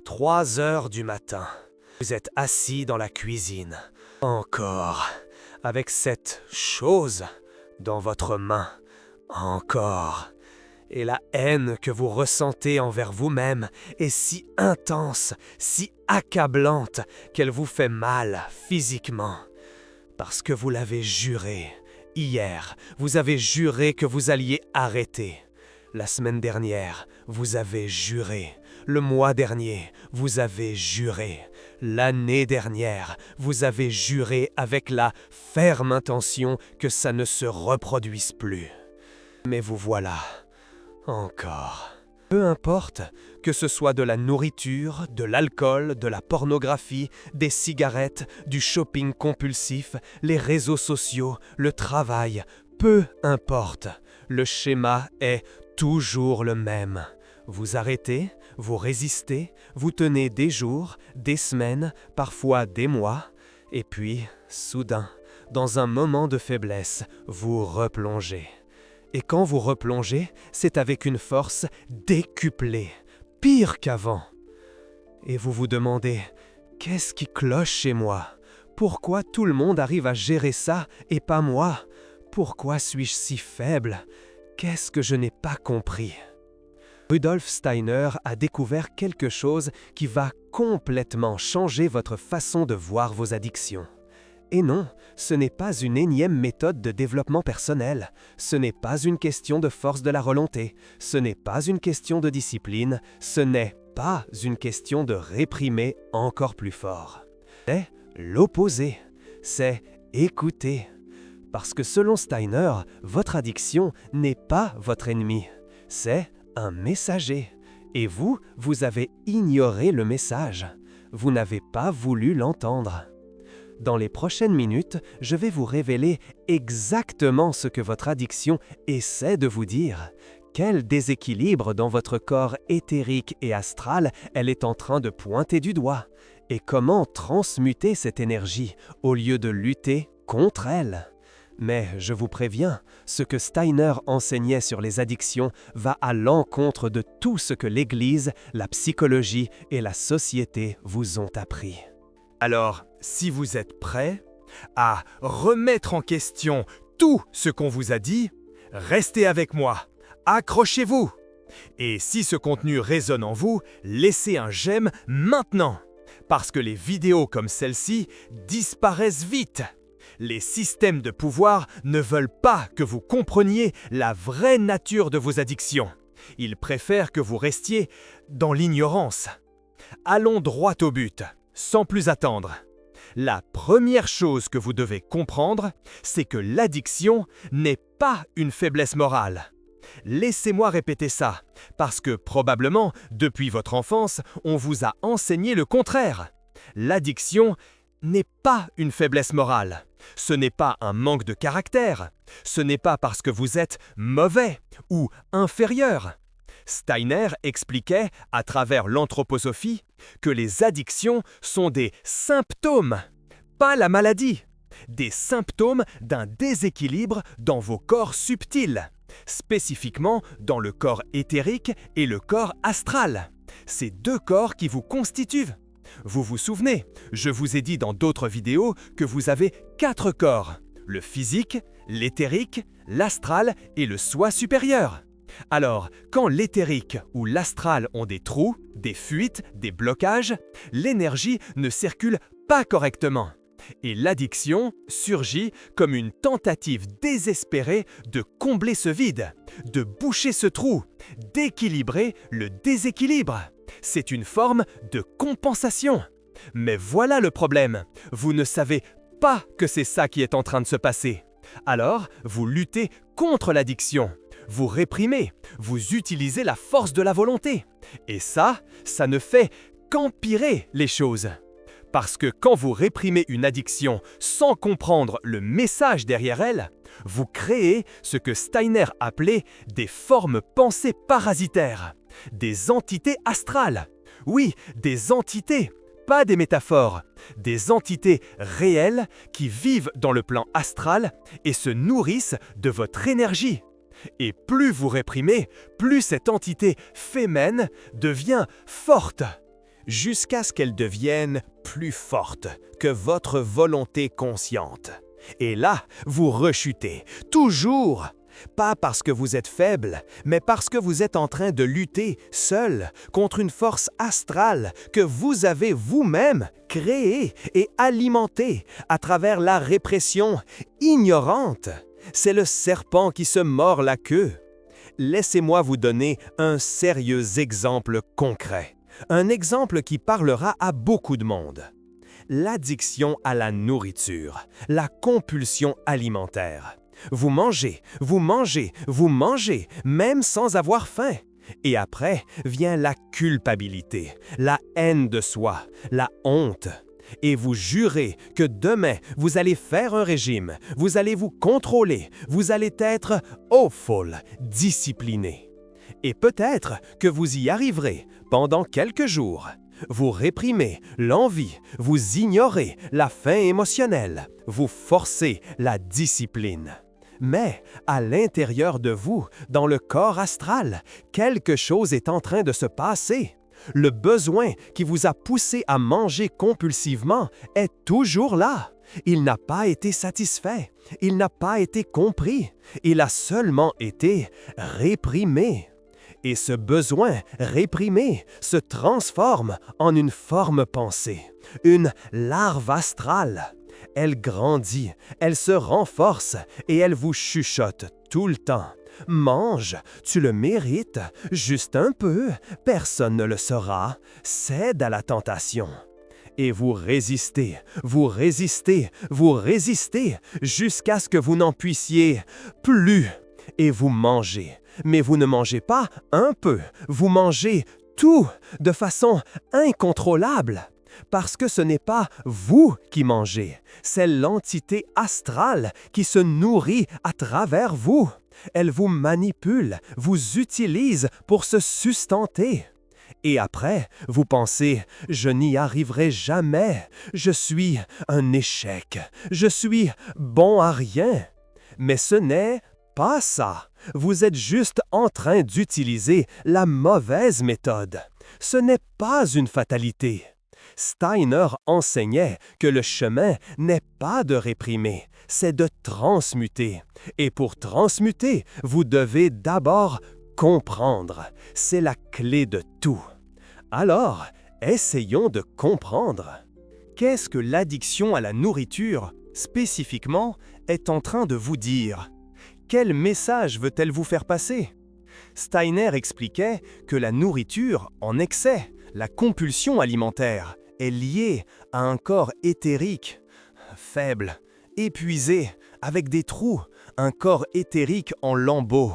3 heures du matin. Vous êtes assis dans la cuisine. Encore. Avec cette chose dans votre main. Encore. Et la haine que vous ressentez envers vous-même est si intense, si accablante, qu'elle vous fait mal physiquement. Parce que vous l'avez juré. Hier, vous avez juré que vous alliez arrêter. La semaine dernière, vous avez juré. Le mois dernier, vous avez juré. L'année dernière, vous avez juré avec la ferme intention que ça ne se reproduise plus. Mais vous voilà, encore. Peu importe que ce soit de la nourriture, de l'alcool, de la pornographie, des cigarettes, du shopping compulsif, les réseaux sociaux, le travail, peu importe. Le schéma est toujours le même. Vous arrêtez, vous résistez, vous tenez des jours, des semaines, parfois des mois, et puis, soudain, dans un moment de faiblesse, vous replongez. Et quand vous replongez, c'est avec une force décuplée, pire qu'avant. Et vous vous demandez, qu'est-ce qui cloche chez moi? Pourquoi tout le monde arrive à gérer ça et pas moi? Pourquoi suis-je si faible? Qu'est-ce que je n'ai pas compris? Rudolf Steiner a découvert quelque chose qui va complètement changer votre façon de voir vos addictions. Et non, ce n'est pas une énième méthode de développement personnel, ce n'est pas une question de force de la volonté, ce n'est pas une question de discipline, ce n'est pas une question de réprimer encore plus fort. C'est l'opposé, c'est écouter. Parce que selon Steiner, votre addiction n'est pas votre ennemi, c'est un messager. Et vous, vous avez ignoré le message. Vous n'avez pas voulu l'entendre. Dans les prochaines minutes, je vais vous révéler exactement ce que votre addiction essaie de vous dire. Quel déséquilibre dans votre corps éthérique et astral elle est en train de pointer du doigt. Et comment transmuter cette énergie au lieu de lutter contre elle. Mais je vous préviens, ce que Steiner enseignait sur les addictions va à l'encontre de tout ce que l'Église, la psychologie et la société vous ont appris. Alors, si vous êtes prêts à remettre en question tout ce qu'on vous a dit, restez avec moi, accrochez-vous. Et si ce contenu résonne en vous, laissez un j'aime maintenant, parce que les vidéos comme celle-ci disparaissent vite. Les systèmes de pouvoir ne veulent pas que vous compreniez la vraie nature de vos addictions. Ils préfèrent que vous restiez dans l'ignorance. Allons droit au but, sans plus attendre. La première chose que vous devez comprendre, c'est que l'addiction n'est pas une faiblesse morale. Laissez-moi répéter ça, parce que probablement, depuis votre enfance, on vous a enseigné le contraire. L'addiction n'est pas une faiblesse morale. Ce n'est pas un manque de caractère. Ce n'est pas parce que vous êtes mauvais ou inférieur. Steiner expliquait, à travers l'anthroposophie, que les addictions sont des symptômes, pas la maladie. Des symptômes d'un déséquilibre dans vos corps subtils, spécifiquement dans le corps éthérique et le corps astral. Ces deux corps qui vous constituent. Vous vous souvenez, je vous ai dit dans d'autres vidéos que vous avez 4 corps, le physique, l'éthérique, l'astral et le soi supérieur. Alors, quand l'éthérique ou l'astral ont des trous, des fuites, des blocages, l'énergie ne circule pas correctement. Et l'addiction surgit comme une tentative désespérée de combler ce vide, de boucher ce trou, d'équilibrer le déséquilibre. C'est une forme de compensation. Mais voilà le problème, vous ne savez pas que c'est ça qui est en train de se passer. Alors, vous luttez contre l'addiction, vous réprimez, vous utilisez la force de la volonté. Et ça ne fait qu'empirer les choses. Parce que quand vous réprimez une addiction sans comprendre le message derrière elle, vous créez ce que Steiner appelait des formes pensées parasitaires, des entités astrales. Oui, des entités, pas des métaphores, des entités réelles qui vivent dans le plan astral et se nourrissent de votre énergie. Et plus vous réprimez, plus cette entité fémène devient forte. jusqu'à ce qu'elles deviennent plus fortes que votre volonté consciente. Et là, vous rechutez, toujours. Pas parce que vous êtes faible, mais parce que vous êtes en train de lutter seul contre une force astrale que vous avez vous-même créée et alimentée à travers la répression ignorante. C'est le serpent qui se mord la queue. Laissez-moi vous donner un sérieux exemple concret. Un exemple qui parlera à beaucoup de monde. L'addiction à la nourriture, la compulsion alimentaire. Vous mangez, vous mangez, vous mangez, même sans avoir faim. Et après vient la culpabilité, la haine de soi, la honte. Et vous jurez que demain, vous allez faire un régime, vous allez vous contrôler, vous allez être awful, discipliné. Et peut-être que vous y arriverez pendant quelques jours. Vous réprimez l'envie, vous ignorez la faim émotionnelle, vous forcez la discipline. Mais à l'intérieur de vous, dans le corps astral, quelque chose est en train de se passer. Le besoin qui vous a poussé à manger compulsivement est toujours là. Il n'a pas été satisfait, il n'a pas été compris, il a seulement été réprimé. Et ce besoin réprimé se transforme en une forme pensée, une larve astrale. Elle grandit, elle se renforce et elle vous chuchote tout le temps. Mange, tu le mérites, juste un peu, personne ne le saura, cède à la tentation. Et vous résistez, vous résistez, vous résistez, jusqu'à ce que vous n'en puissiez plus. Et vous mangez, mais vous ne mangez pas un peu, vous mangez tout de façon incontrôlable. Parce que ce n'est pas vous qui mangez, c'est l'entité astrale qui se nourrit à travers vous. Elle vous manipule, vous utilise pour se sustenter. Et après, vous pensez « Je n'y arriverai jamais, je suis un échec, je suis bon à rien ». Mais ce n'est pas ça. Vous êtes juste en train d'utiliser la mauvaise méthode. Ce n'est pas une fatalité. Steiner enseignait que le chemin n'est pas de réprimer, c'est de transmuter. Et pour transmuter, vous devez d'abord comprendre. C'est la clé de tout. Alors, essayons de comprendre. Qu'est-ce que l'addiction à la nourriture, spécifiquement, est en train de vous dire? Quel message veut-elle vous faire passer? Steiner expliquait que la nourriture en excès, la compulsion alimentaire, est liée à un corps éthérique, faible, épuisé, avec des trous, un corps éthérique en lambeaux.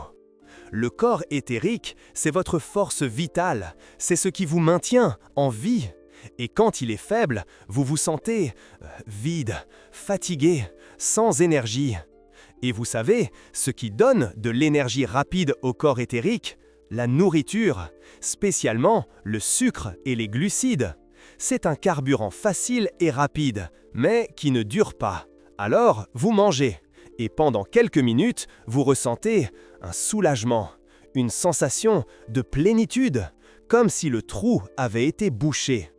Le corps éthérique, c'est votre force vitale, c'est ce qui vous maintient en vie. Et quand il est faible, vous vous sentez vide, fatigué, sans énergie. Et vous savez, ce qui donne de l'énergie rapide au corps éthérique, la nourriture, spécialement le sucre et les glucides. C'est un carburant facile et rapide, mais qui ne dure pas. Alors, vous mangez, et pendant quelques minutes, vous ressentez un soulagement, une sensation de plénitude, comme si le trou avait été bouché.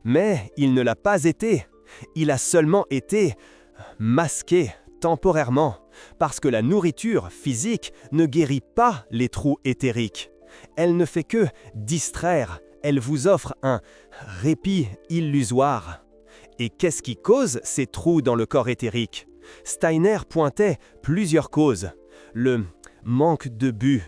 Mais il ne l'a pas été, il a seulement été masqué temporairement, parce que la nourriture physique ne guérit pas les trous éthériques. Elle ne fait que distraire, elle vous offre un répit illusoire. Et qu'est-ce qui cause ces trous dans le corps éthérique? Steiner pointait plusieurs causes. Le manque de but,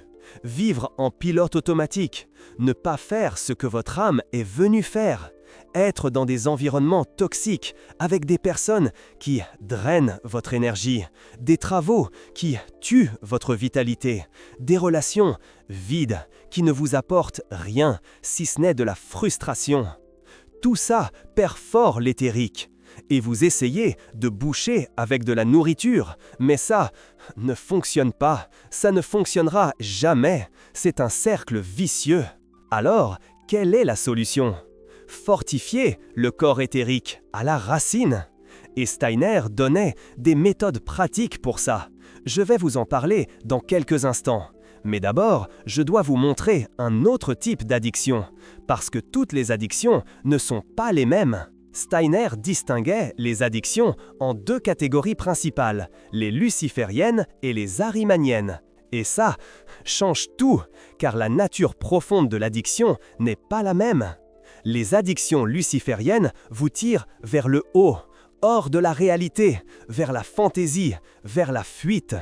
vivre en pilote automatique, ne pas faire ce que votre âme est venue faire, être dans des environnements toxiques avec des personnes qui drainent votre énergie, des travaux qui tuent votre vitalité, des relations vides qui ne vous apportent rien si ce n'est de la frustration. Tout ça perfore l'éthérique. Et vous essayez de boucher avec de la nourriture, mais ça ne fonctionne pas, ça ne fonctionnera jamais, c'est un cercle vicieux. Alors, quelle est la solution? Fortifier le corps éthérique à la racine. Et Steiner donnait des méthodes pratiques pour ça. Je vais vous en parler dans quelques instants. Mais d'abord, je dois vous montrer un autre type d'addiction, parce que toutes les addictions ne sont pas les mêmes. Steiner distinguait les addictions en deux catégories principales, les lucifériennes et les arimaniennes. Et ça change tout, car la nature profonde de l'addiction n'est pas la même. Les addictions lucifériennes vous tirent vers le haut, hors de la réalité, vers la fantaisie, vers la fuite.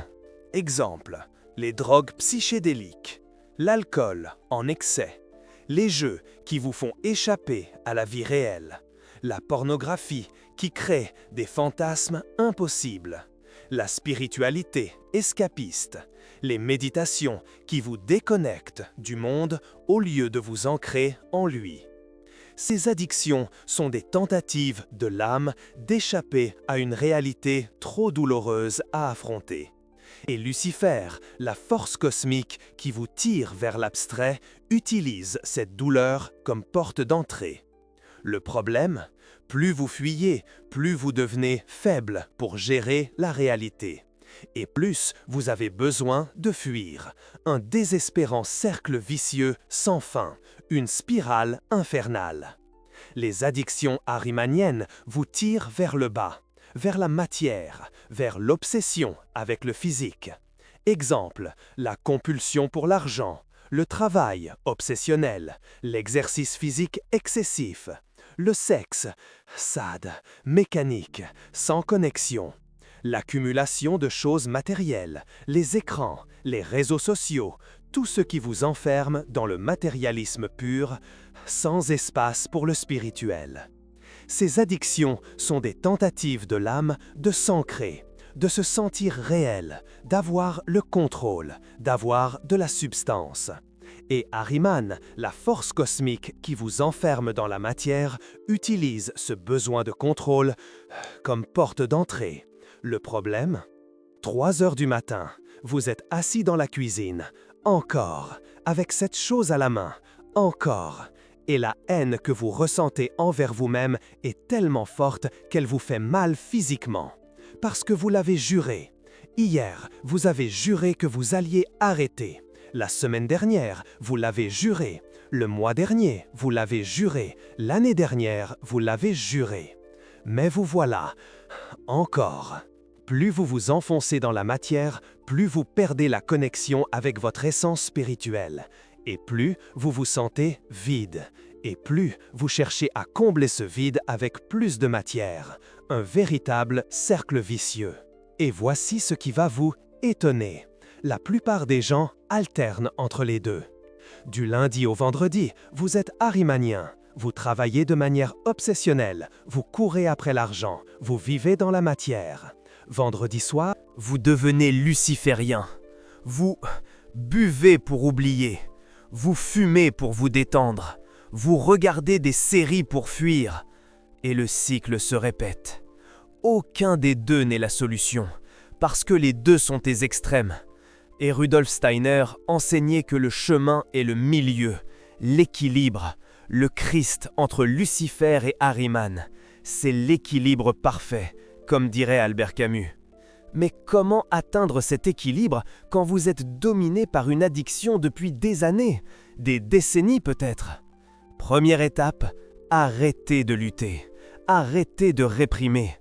Exemple, les drogues psychédéliques, l'alcool en excès, les jeux qui vous font échapper à la vie réelle, la pornographie qui crée des fantasmes impossibles, la spiritualité escapiste, les méditations qui vous déconnectent du monde au lieu de vous ancrer en lui. Ces addictions sont des tentatives de l'âme d'échapper à une réalité trop douloureuse à affronter. Et Lucifer, la force cosmique qui vous tire vers l'abstrait, utilise cette douleur comme porte d'entrée. Le problème, plus vous fuyez, plus vous devenez faible pour gérer la réalité. Et plus vous avez besoin de fuir, un désespérant cercle vicieux sans fin, une spirale infernale. Les addictions arimaniennes vous tirent vers le bas, vers la matière, vers l'obsession avec le physique. Exemple, la compulsion pour l'argent, le travail obsessionnel, l'exercice physique excessif, le sexe, sade, mécanique, sans connexion. L'accumulation de choses matérielles, les écrans, les réseaux sociaux, tout ce qui vous enferme dans le matérialisme pur, sans espace pour le spirituel. Ces addictions sont des tentatives de l'âme de s'ancrer, de se sentir réel, d'avoir le contrôle, d'avoir de la substance. Et Ahriman, la force cosmique qui vous enferme dans la matière, utilise ce besoin de contrôle comme porte d'entrée. Le problème? 3 heures du matin, vous êtes assis dans la cuisine, encore, avec cette chose à la main, encore. Et la haine que vous ressentez envers vous-même est tellement forte qu'elle vous fait mal physiquement. Parce que vous l'avez juré. Hier, vous avez juré que vous alliez arrêter. La semaine dernière, vous l'avez juré. Le mois dernier, vous l'avez juré. L'année dernière, vous l'avez juré. Mais vous voilà, encore. Plus vous vous enfoncez dans la matière, plus vous perdez la connexion avec votre essence spirituelle. Et plus vous vous sentez vide. Et plus vous cherchez à combler ce vide avec plus de matière. Un véritable cercle vicieux. Et voici ce qui va vous étonner. La plupart des gens alternent entre les deux. Du lundi au vendredi, vous êtes arimanien. Vous travaillez de manière obsessionnelle. Vous courez après l'argent. Vous vivez dans la matière. Vendredi soir, vous devenez luciférien. Vous buvez pour oublier. Vous fumez pour vous détendre. Vous regardez des séries pour fuir. Et le cycle se répète. Aucun des deux n'est la solution, parce que les deux sont des extrêmes. Et Rudolf Steiner enseignait que le chemin est le milieu, l'équilibre, le Christ entre Lucifer et Ahriman. C'est l'équilibre parfait, comme dirait Albert Camus. Mais comment atteindre cet équilibre quand vous êtes dominé par une addiction depuis des années, des décennies peut-être? Première étape, arrêtez de lutter, arrêtez de réprimer,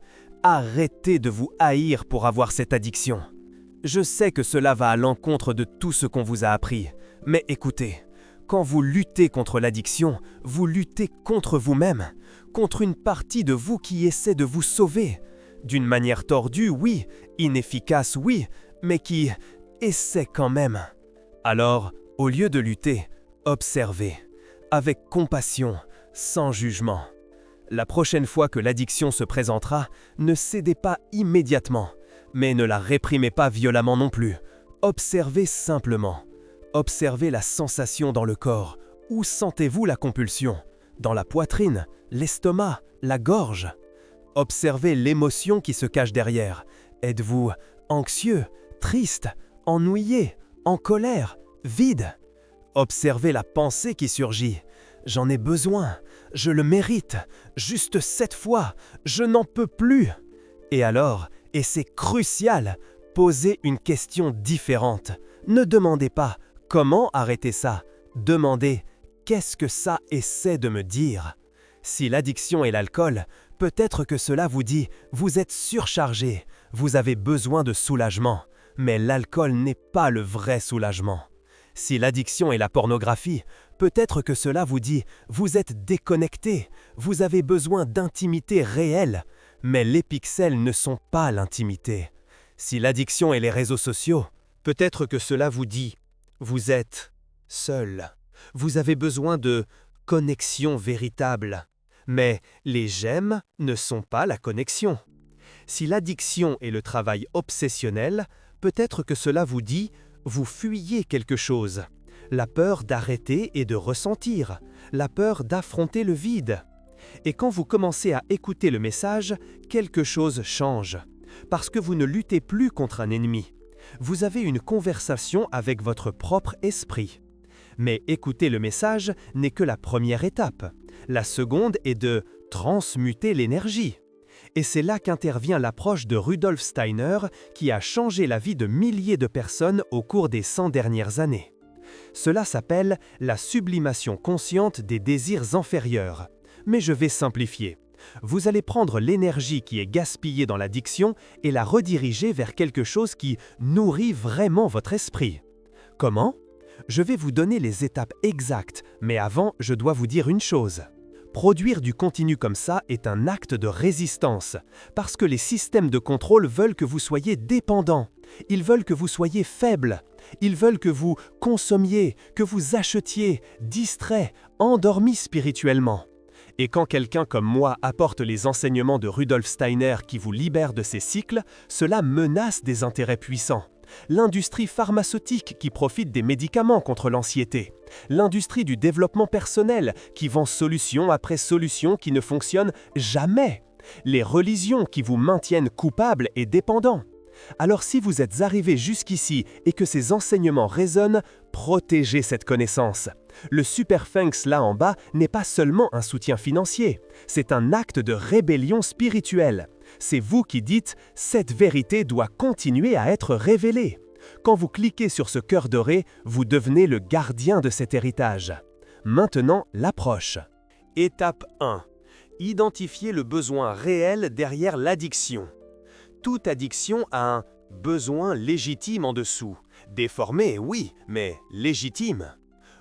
arrêtez de vous haïr pour avoir cette addiction. Je sais que cela va à l'encontre de tout ce qu'on vous a appris, mais écoutez, quand vous luttez contre l'addiction, vous luttez contre vous-même, contre une partie de vous qui essaie de vous sauver. D'une manière tordue, oui, inefficace, oui, mais qui essaie quand même. Alors, au lieu de lutter, observez, avec compassion, sans jugement. La prochaine fois que l'addiction se présentera, ne cédez pas immédiatement, mais ne la réprimez pas violemment non plus. Observez simplement. Observez la sensation dans le corps. Où sentez-vous la compulsion? Dans la poitrine, l'estomac, la gorge? Observez l'émotion qui se cache derrière. Êtes-vous anxieux, triste, ennuyé, en colère, vide? Observez la pensée qui surgit. J'en ai besoin, je le mérite, juste cette fois, je n'en peux plus. Et alors, et c'est crucial, posez une question différente. Ne demandez pas Comment arrêter ça? Demandez « Qu'est-ce que ça essaie de me dire ?» Si l'addiction est l'alcool, peut-être que cela vous dit « Vous êtes surchargé, vous avez besoin de soulagement ». Mais l'alcool n'est pas le vrai soulagement. Si l'addiction est la pornographie, peut-être que cela vous dit « Vous êtes déconnecté, vous avez besoin d'intimité réelle ». Mais les pixels ne sont pas l'intimité. Si l'addiction est les réseaux sociaux, peut-être que cela vous dit « Vous êtes seul, vous avez besoin de connexion véritable ». Mais les j'aime ne sont pas la connexion. Si l'addiction est le travail obsessionnel, peut-être que cela vous dit « vous fuyez quelque chose », la peur d'arrêter et de ressentir, la peur d'affronter le vide. Et quand vous commencez à écouter le message, quelque chose change, parce que vous ne luttez plus contre un ennemi. Vous avez une conversation avec votre propre esprit. Mais écouter le message n'est que la première étape. La seconde est de transmuter l'énergie. Et c'est là qu'intervient l'approche de Rudolf Steiner qui a changé la vie de milliers de personnes au cours des 100 dernières années. Cela s'appelle la sublimation consciente des désirs inférieurs. Mais je vais simplifier. Vous allez prendre l'énergie qui est gaspillée dans l'addiction et la rediriger vers quelque chose qui nourrit vraiment votre esprit. Comment? Je vais vous donner les étapes exactes, mais avant, je dois vous dire une chose. Produire du contenu comme ça est un acte de résistance, parce que les systèmes de contrôle veulent que vous soyez dépendant. Ils veulent que vous soyez faible. Ils veulent que vous consommiez, que vous achetiez, distrait, endormi spirituellement. Et quand quelqu'un comme moi apporte les enseignements de Rudolf Steiner qui vous libèrent de ces cycles, cela menace des intérêts puissants. L'industrie pharmaceutique qui profite des médicaments contre l'anxiété. L'industrie du développement personnel qui vend solution après solution qui ne fonctionnent jamais. Les religions qui vous maintiennent coupables et dépendants. Alors si vous êtes arrivé jusqu'ici et que ces enseignements résonnent, protégez cette connaissance. Le Super Thanks là en bas n'est pas seulement un soutien financier, c'est un acte de rébellion spirituelle. C'est vous qui dites « cette vérité doit continuer à être révélée ». Quand vous cliquez sur ce cœur doré, vous devenez le gardien de cet héritage. Maintenant, l'approche. Étape 1. Identifier le besoin réel derrière l'addiction. Toute addiction a un besoin légitime en dessous. Déformé, oui, mais légitime.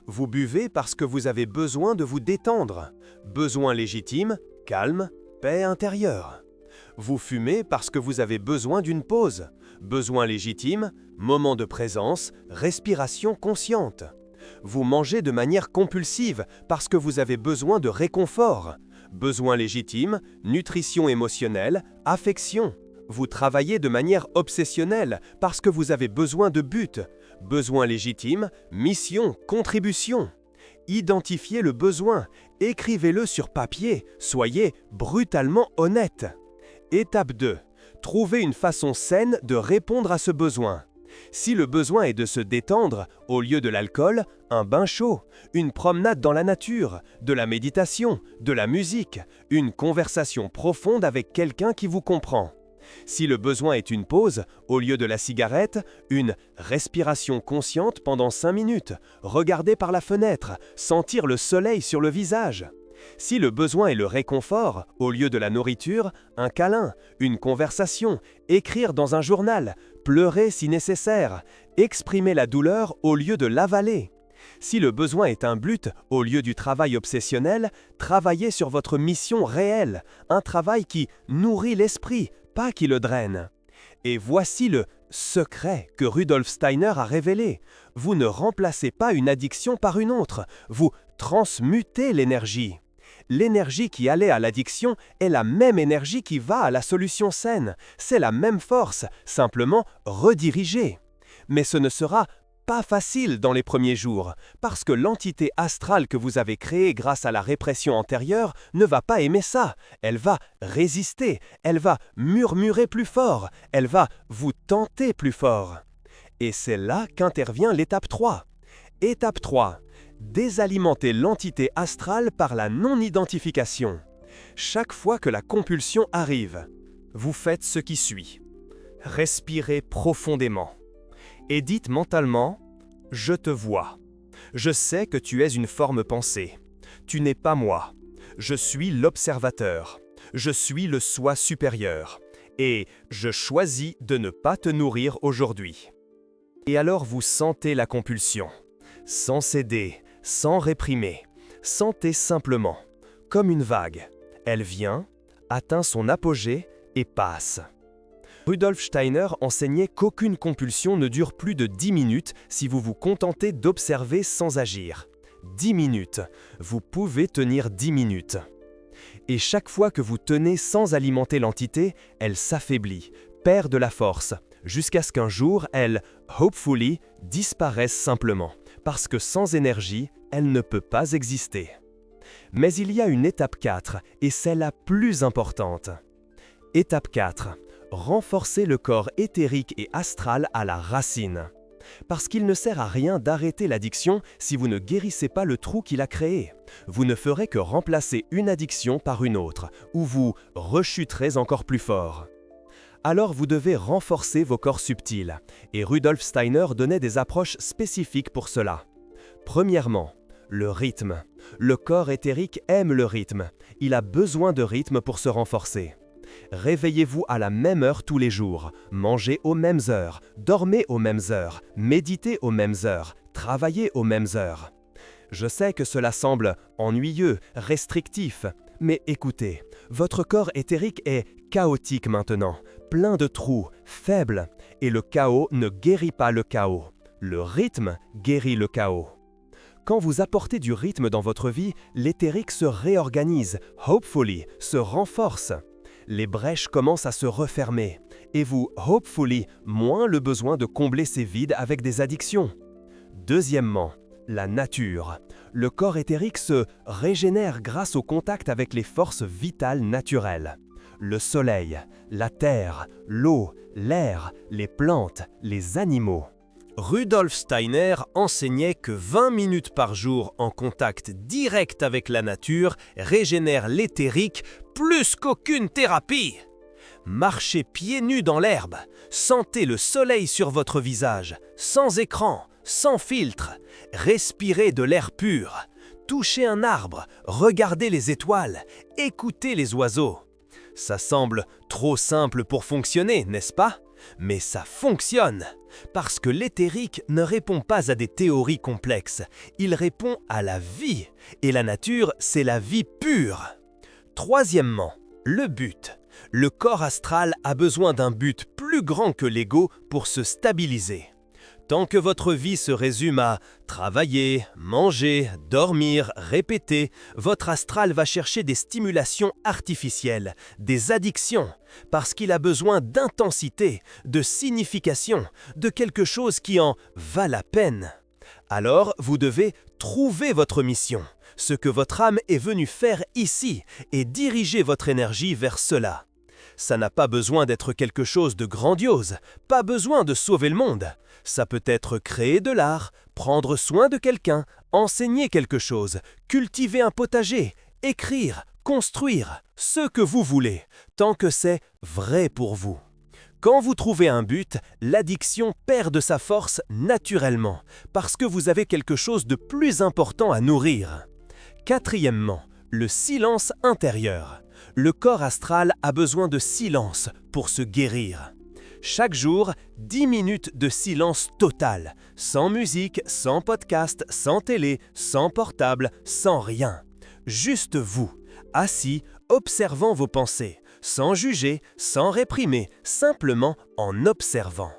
Vous buvez parce que vous avez besoin de vous détendre. Besoin légitime, calme, paix intérieure. Vous fumez parce que vous avez besoin d'une pause. Besoin légitime, moment de présence, respiration consciente. Vous mangez de manière compulsive parce que vous avez besoin de réconfort. Besoin légitime, nutrition émotionnelle, affection. Vous travaillez de manière obsessionnelle parce que vous avez besoin de but. Besoin légitime, mission, contribution. Identifiez le besoin, écrivez-le sur papier, soyez brutalement honnête. Étape 2. Trouvez une façon saine de répondre à ce besoin. Si le besoin est de se détendre, au lieu de l'alcool, un bain chaud, une promenade dans la nature, de la méditation, de la musique, une conversation profonde avec quelqu'un qui vous comprend. Si le besoin est une pause, au lieu de la cigarette, une respiration consciente pendant 5 minutes, regarder par la fenêtre, sentir le soleil sur le visage. Si le besoin est le réconfort, au lieu de la nourriture, un câlin, une conversation, écrire dans un journal, pleurer si nécessaire, exprimer la douleur au lieu de l'avaler. Si le besoin est un but, au lieu du travail obsessionnel, travaillez sur votre mission réelle, un travail qui nourrit l'esprit, pas qui le draine. Et voici le secret que Rudolf Steiner a révélé. Vous ne remplacez pas une addiction par une autre, vous transmutez l'énergie. L'énergie qui allait à l'addiction est la même énergie qui va à la solution saine. C'est la même force, simplement redirigée. Mais ce ne sera pas facile dans les premiers jours, parce que l'entité astrale que vous avez créée grâce à la répression antérieure ne va pas aimer ça. Elle va résister, elle va murmurer plus fort, elle va vous tenter plus fort. Et c'est là qu'intervient l'étape 3. Étape 3. Désalimenter l'entité astrale par la non-identification. Chaque fois que la compulsion arrive, vous faites ce qui suit. Respirez profondément et dites mentalement Je te vois. Je sais que tu es une forme pensée. Tu n'es pas moi. Je suis l'observateur. Je suis le soi supérieur. Et je choisis de ne pas te nourrir aujourd'hui. Et alors vous sentez la compulsion. Sans céder, sans réprimer. Sentez simplement, comme une vague. Elle vient, atteint son apogée et passe. Rudolf Steiner enseignait qu'aucune compulsion ne dure plus de 10 minutes si vous vous contentez d'observer sans agir. 10 minutes. Vous pouvez tenir 10 minutes. Et chaque fois que vous tenez sans alimenter l'entité, elle s'affaiblit, perd de la force, jusqu'à ce qu'un jour, elle, hopefully, disparaisse simplement, parce que sans énergie, elle ne peut pas exister. Mais il y a une étape 4, et c'est la plus importante. Étape 4. Renforcer le corps éthérique et astral à la racine. Parce qu'il ne sert à rien d'arrêter l'addiction si vous ne guérissez pas le trou qu'il a créé. Vous ne ferez que remplacer une addiction par une autre, où vous rechuterez encore plus fort. Alors vous devez renforcer vos corps subtils, et Rudolf Steiner donnait des approches spécifiques pour cela. Premièrement, le rythme. Le corps éthérique aime le rythme. Il a besoin de rythme pour se renforcer. Réveillez-vous à la même heure tous les jours, mangez aux mêmes heures, dormez aux mêmes heures, méditez aux mêmes heures, travaillez aux mêmes heures. Je sais que cela semble ennuyeux, restrictif, mais écoutez, votre corps éthérique est chaotique maintenant, plein de trous, faible, et le chaos ne guérit pas le chaos. Le rythme guérit le chaos. Quand vous apportez du rythme dans votre vie, l'éthérique se réorganise, hopefully, se renforce. Les brèches commencent à se refermer, et vous, hopefully, moins le besoin de combler ces vides avec des addictions. Deuxièmement, la nature. Le corps éthérique se régénère grâce au contact avec les forces vitales naturelles. Le soleil, la terre, l'eau, l'air, les plantes, les animaux. Rudolf Steiner enseignait que 20 minutes par jour en contact direct avec la nature régénère l'éthérique plus qu'aucune thérapie. Marchez pieds nus dans l'herbe, sentez le soleil sur votre visage, sans écran, sans filtre, respirez de l'air pur, touchez un arbre, regardez les étoiles, écoutez les oiseaux. Ça semble trop simple pour fonctionner, n'est-ce pas ? Mais ça fonctionne, parce que l'éthérique ne répond pas à des théories complexes, il répond à la vie, et la nature, c'est la vie pure. Troisièmement, le but. Le corps astral a besoin d'un but plus grand que l'ego pour se stabiliser. Tant que votre vie se résume à travailler, manger, dormir, répéter, votre astral va chercher des stimulations artificielles, des addictions, parce qu'il a besoin d'intensité, de signification, de quelque chose qui en va la peine. Alors, vous devez trouver votre mission, ce que votre âme est venue faire ici, et diriger votre énergie vers cela. Ça n'a pas besoin d'être quelque chose de grandiose, pas besoin de sauver le monde. Ça peut être créer de l'art, prendre soin de quelqu'un, enseigner quelque chose, cultiver un potager, écrire, construire, ce que vous voulez, tant que c'est vrai pour vous. Quand vous trouvez un but, l'addiction perd de sa force naturellement, parce que vous avez quelque chose de plus important à nourrir. Quatrièmement, le silence intérieur. Le corps astral a besoin de silence pour se guérir. Chaque jour, 10 minutes de silence total, sans musique, sans podcast, sans télé, sans portable, sans rien. Juste vous, assis, observant vos pensées, sans juger, sans réprimer, simplement en observant.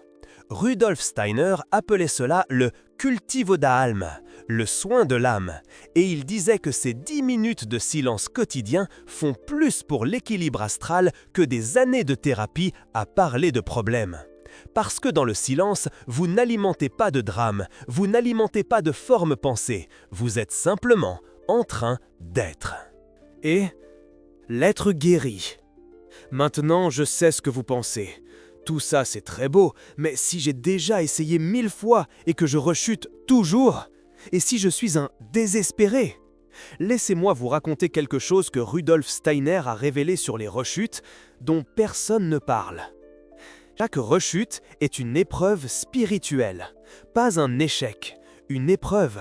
Rudolf Steiner appelait cela le cultivo d'alma, le soin de l'âme, et il disait que ces 10 minutes de silence quotidien font plus pour l'équilibre astral que des années de thérapie à parler de problèmes. Parce que dans le silence, vous n'alimentez pas de drame, vous n'alimentez pas de forme pensée, vous êtes simplement en train d'être. Et l'être guéri. Maintenant, je sais ce que vous pensez. Tout ça, c'est très beau, mais si j'ai déjà essayé 1000 fois et que je rechute toujours, et si je suis un désespéré? Laissez-moi vous raconter quelque chose que Rudolf Steiner a révélé sur les rechutes dont personne ne parle. Chaque rechute est une épreuve spirituelle, pas un échec, une épreuve.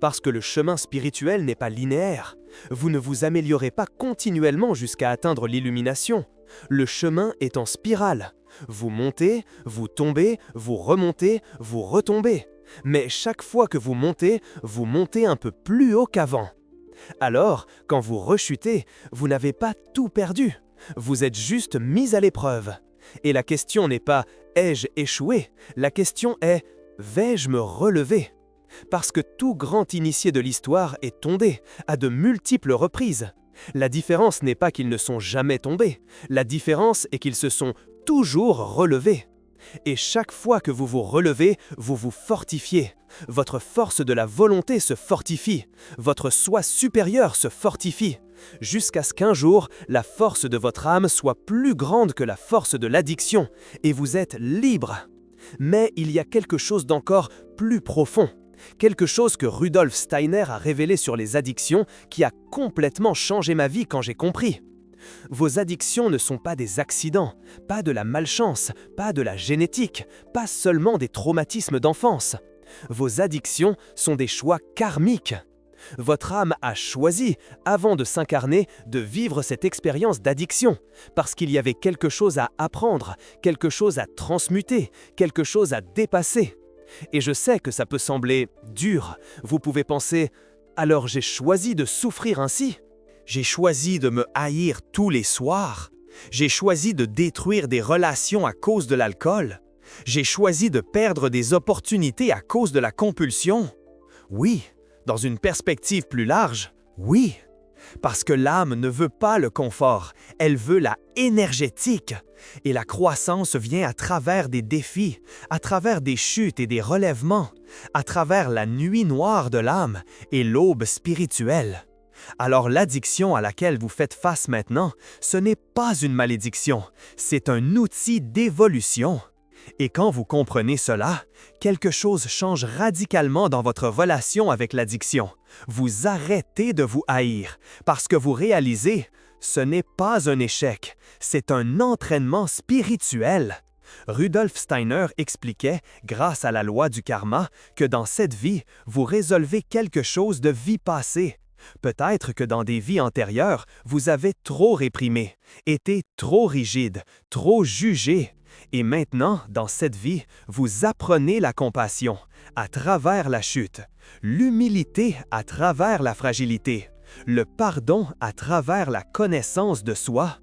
Parce que le chemin spirituel n'est pas linéaire. Vous ne vous améliorez pas continuellement jusqu'à atteindre l'illumination. Le chemin est en spirale. Vous montez, vous tombez, vous remontez, vous retombez. Mais chaque fois que vous montez un peu plus haut qu'avant. Alors, quand vous rechutez, vous n'avez pas tout perdu. Vous êtes juste mis à l'épreuve. Et la question n'est pas « ai-je échoué ?» La question est « vais-je me relever ?» Parce que tout grand initié de l'histoire est tombé, à de multiples reprises. La différence n'est pas qu'ils ne sont jamais tombés, la différence est qu'ils se sont toujours relevés. Et chaque fois que vous vous relevez, vous vous fortifiez. Votre force de la volonté se fortifie, votre soi supérieur se fortifie, jusqu'à ce qu'un jour, la force de votre âme soit plus grande que la force de l'addiction, et vous êtes libre. Mais il y a quelque chose d'encore plus profond. Quelque chose que Rudolf Steiner a révélé sur les addictions qui a complètement changé ma vie quand j'ai compris. Vos addictions ne sont pas des accidents, pas de la malchance, pas de la génétique, pas seulement des traumatismes d'enfance. Vos addictions sont des choix karmiques. Votre âme a choisi, avant de s'incarner, de vivre cette expérience d'addiction, parce qu'il y avait quelque chose à apprendre, quelque chose à transmuter, quelque chose à dépasser. Et je sais que ça peut sembler dur. Vous pouvez penser « alors j'ai choisi de souffrir ainsi ?» J'ai choisi de me haïr tous les soirs. J'ai choisi de détruire des relations à cause de l'alcool. J'ai choisi de perdre des opportunités à cause de la compulsion. Oui, dans une perspective plus large, oui. Parce que l'âme ne veut pas le confort, elle veut la énergétique. Et la croissance vient à travers des défis, à travers des chutes et des relèvements, à travers la nuit noire de l'âme et l'aube spirituelle. Alors l'addiction à laquelle vous faites face maintenant, ce n'est pas une malédiction, c'est un outil d'évolution. Et quand vous comprenez cela, quelque chose change radicalement dans votre relation avec l'addiction. Vous arrêtez de vous haïr parce que vous réalisez, ce n'est pas un échec, c'est un entraînement spirituel. Rudolf Steiner expliquait, grâce à la loi du karma, que dans cette vie, vous résolvez quelque chose de vie passée. Peut-être que dans des vies antérieures, vous avez trop réprimé, été trop rigide, trop jugé. Et maintenant, dans cette vie, vous apprenez la compassion à travers la chute, l'humilité à travers la fragilité, le pardon à travers la connaissance de soi.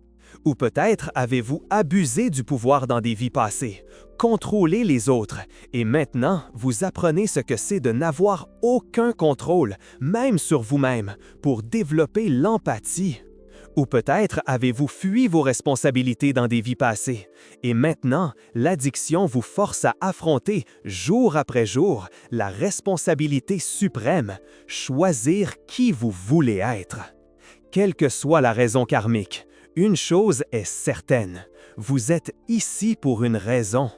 Ou peut-être avez-vous abusé du pouvoir dans des vies passées, contrôlé les autres, et maintenant vous apprenez ce que c'est de n'avoir aucun contrôle, même sur vous-même, pour développer l'empathie. Ou peut-être avez-vous fui vos responsabilités dans des vies passées, et maintenant l'addiction vous force à affronter, jour après jour, la responsabilité suprême, choisir qui vous voulez être. Quelle que soit la raison karmique, une chose est certaine, vous êtes ici pour une raison.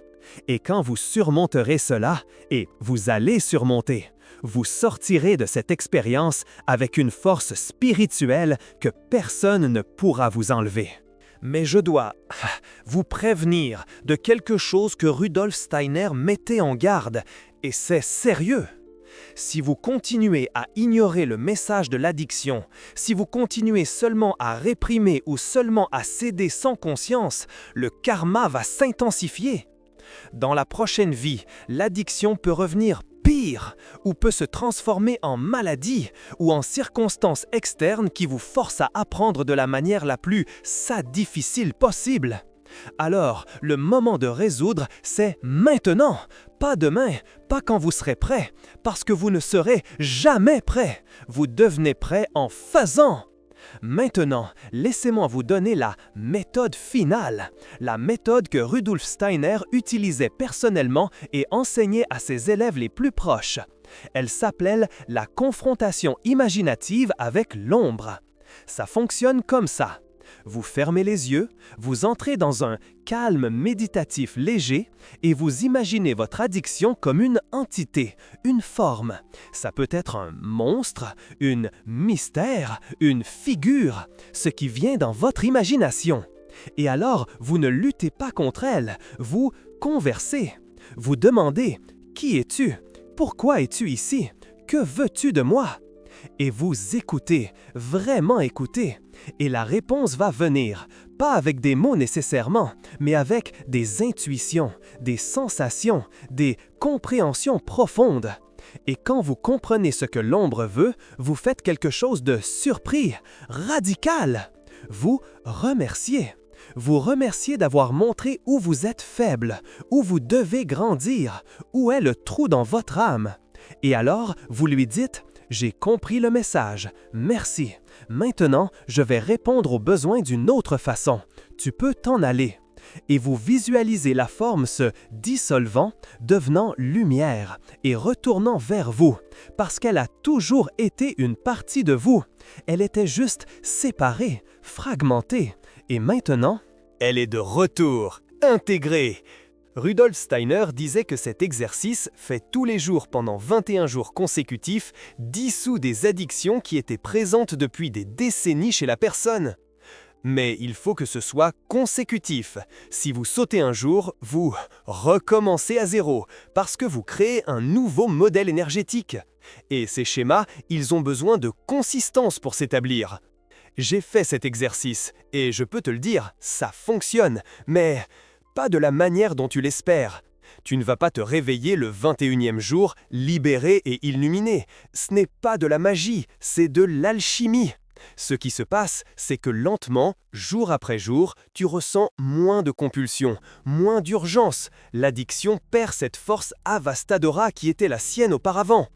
Et quand vous surmonterez cela, et vous allez surmonter, vous sortirez de cette expérience avec une force spirituelle que personne ne pourra vous enlever. Mais je dois vous prévenir de quelque chose que Rudolf Steiner mettait en garde, et c'est sérieux. Si vous continuez à ignorer le message de l'addiction, si vous continuez seulement à réprimer ou seulement à céder sans conscience, le karma va s'intensifier. Dans la prochaine vie, l'addiction peut revenir pire ou peut se transformer en maladie ou en circonstances externes qui vous forcent à apprendre de la manière la plus difficile possible. Alors, le moment de résoudre, c'est maintenant, pas demain, pas quand vous serez prêt, parce que vous ne serez jamais prêt. Vous devenez prêt en faisant. Maintenant, laissez-moi vous donner la méthode finale, la méthode que Rudolf Steiner utilisait personnellement et enseignait à ses élèves les plus proches. Elle s'appelle la confrontation imaginative avec l'ombre. Ça fonctionne comme ça. Vous fermez les yeux, vous entrez dans un calme méditatif léger et vous imaginez votre addiction comme une entité, une forme. Ça peut être un monstre, un mystère, une figure, ce qui vient dans votre imagination. Et alors, vous ne luttez pas contre elle, vous conversez. Vous demandez « Qui es-tu ? Pourquoi es-tu ici? Que veux-tu de moi? Et vous écoutez, vraiment écoutez. Et la réponse va venir, pas avec des mots nécessairement, mais avec des intuitions, des sensations, des compréhensions profondes. Et quand vous comprenez ce que l'ombre veut, vous faites quelque chose de surpris, radical. Vous remerciez. Vous remerciez d'avoir montré où vous êtes faible, où vous devez grandir, où est le trou dans votre âme. Et alors, vous lui dites « J'ai compris le message, merci. Maintenant, je vais répondre aux besoins d'une autre façon. Tu peux t'en aller. » Et vous visualisez la forme se dissolvant, devenant lumière et retournant vers vous, parce qu'elle a toujours été une partie de vous. Elle était juste séparée, fragmentée, et maintenant, elle est de retour, intégrée. Rudolf Steiner disait que cet exercice, fait tous les jours pendant 21 jours consécutifs, dissout des addictions qui étaient présentes depuis des décennies chez la personne. Mais il faut que ce soit consécutif. Si vous sautez un jour, vous recommencez à zéro, parce que vous créez un nouveau modèle énergétique. Et ces schémas, ils ont besoin de consistance pour s'établir. J'ai fait cet exercice, et je peux te le dire, ça fonctionne, mais pas de la manière dont tu l'espères. Tu ne vas pas te réveiller le 21e jour, libéré et illuminé. Ce n'est pas de la magie, c'est de l'alchimie. Ce qui se passe, c'est que lentement, jour après jour, tu ressens moins de compulsion, moins d'urgence. L'addiction perd cette force avastadora qui était la sienne auparavant.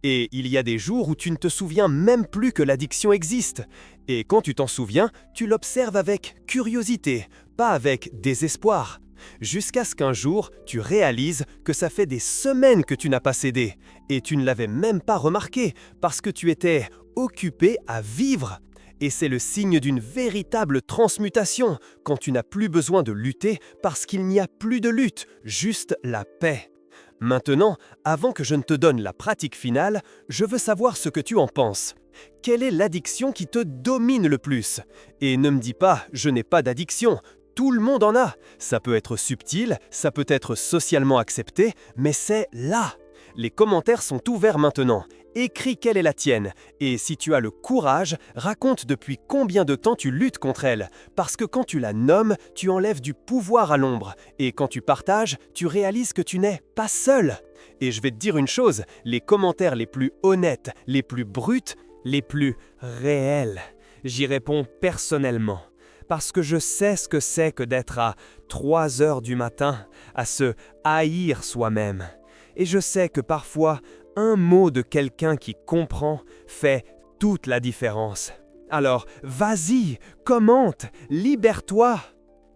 Et il y a des jours où tu ne te souviens même plus que l'addiction existe. Et quand tu t'en souviens, tu l'observes avec curiosité, pas avec désespoir. Jusqu'à ce qu'un jour, tu réalises que ça fait des semaines que tu n'as pas cédé. Et tu ne l'avais même pas remarqué, parce que tu étais occupé à vivre. Et c'est le signe d'une véritable transmutation, quand tu n'as plus besoin de lutter, parce qu'il n'y a plus de lutte, juste la paix. Maintenant, avant que je ne te donne la pratique finale, je veux savoir ce que tu en penses. Quelle est l'addiction qui te domine le plus? Et ne me dis pas « je n'ai pas d'addiction ». Tout le monde en a. Ça peut être subtil, ça peut être socialement accepté, mais c'est là. Les commentaires sont ouverts maintenant. Écris quelle est la tienne. Et si tu as le courage, raconte depuis combien de temps tu luttes contre elle. Parce que quand tu la nommes, tu enlèves du pouvoir à l'ombre. Et quand tu partages, tu réalises que tu n'es pas seul. Et je vais te dire une chose, les commentaires les plus honnêtes, les plus bruts, les plus réels, j'y réponds personnellement. Parce que je sais ce que c'est que d'être à 3 heures du matin, à se haïr soi-même. Et je sais que parfois, un mot de quelqu'un qui comprend fait toute la différence. Alors, vas-y, commente, libère-toi.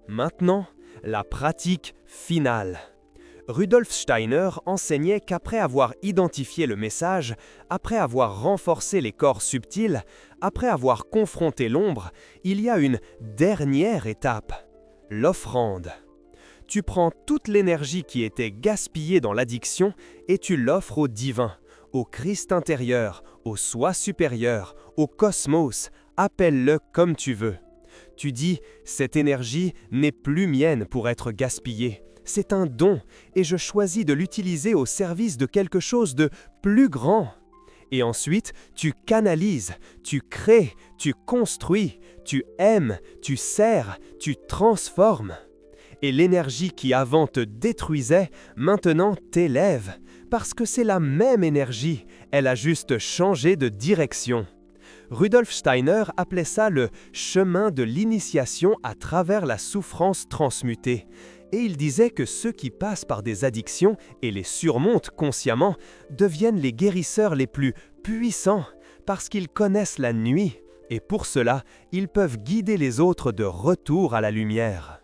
Maintenant, la pratique finale. Rudolf Steiner enseignait qu'après avoir identifié le message, après avoir renforcé les corps subtils, après avoir confronté l'ombre, il y a une dernière étape, l'offrande. Tu prends toute l'énergie qui était gaspillée dans l'addiction et tu l'offres au divin, au Christ intérieur, au soi supérieur, au cosmos, appelle-le comme tu veux. Tu dis, cette énergie n'est plus mienne pour être gaspillée. C'est un don et je choisis de l'utiliser au service de quelque chose de plus grand. Et ensuite, tu canalises, tu crées, tu construis, tu aimes, tu sers, tu transformes. Et l'énergie qui avant te détruisait, maintenant t'élève, parce que c'est la même énergie, elle a juste changé de direction. Rudolf Steiner appelait ça le chemin de l'initiation à travers la souffrance transmutée. Et il disait que ceux qui passent par des addictions et les surmontent consciemment deviennent les guérisseurs les plus puissants parce qu'ils connaissent la nuit et pour cela, ils peuvent guider les autres de retour à la lumière.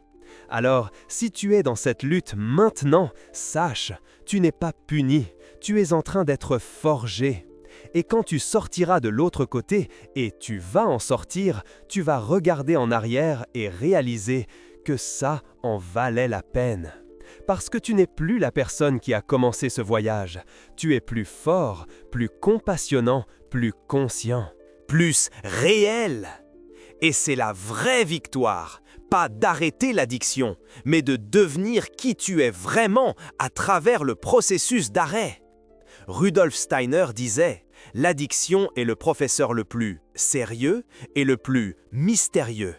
Alors, si tu es dans cette lutte maintenant, sache, tu n'es pas puni, tu es en train d'être forgé. Et quand tu sortiras de l'autre côté, et tu vas en sortir, tu vas regarder en arrière et réaliser que ça en valait la peine. Parce que tu n'es plus la personne qui a commencé ce voyage. Tu es plus fort, plus compassionnant, plus conscient, plus réel. Et c'est la vraie victoire, pas d'arrêter l'addiction, mais de devenir qui tu es vraiment à travers le processus d'arrêt. Rudolf Steiner disait « L'addiction est le professeur le plus sérieux et le plus mystérieux.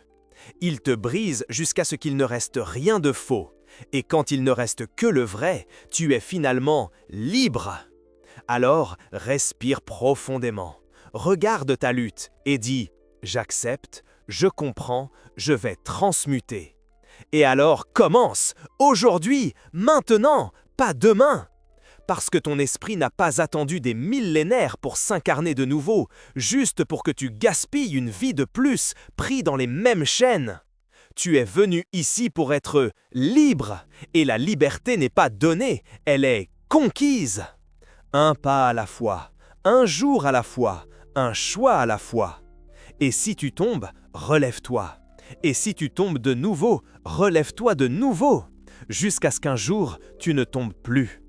Il te brise jusqu'à ce qu'il ne reste rien de faux. Et quand il ne reste que le vrai, tu es finalement libre. » Alors, respire profondément. Regarde ta lutte et dis « J'accepte, je comprends, je vais transmuter. » Et alors commence, aujourd'hui, maintenant, pas demain. Parce que ton esprit n'a pas attendu des millénaires pour s'incarner de nouveau, juste pour que tu gaspilles une vie de plus, pris dans les mêmes chaînes. Tu es venu ici pour être libre, et la liberté n'est pas donnée, elle est conquise. Un pas à la fois, un jour à la fois, un choix à la fois. Et si tu tombes, relève-toi. Et si tu tombes de nouveau, relève-toi de nouveau, jusqu'à ce qu'un jour, tu ne tombes plus.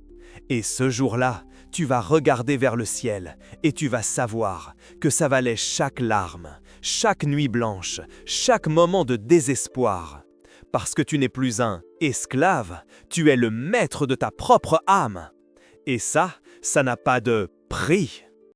Et ce jour-là, tu vas regarder vers le ciel et tu vas savoir que ça valait chaque larme, chaque nuit blanche, chaque moment de désespoir. Parce que tu n'es plus un esclave, tu es le maître de ta propre âme. Et ça n'a pas de prix.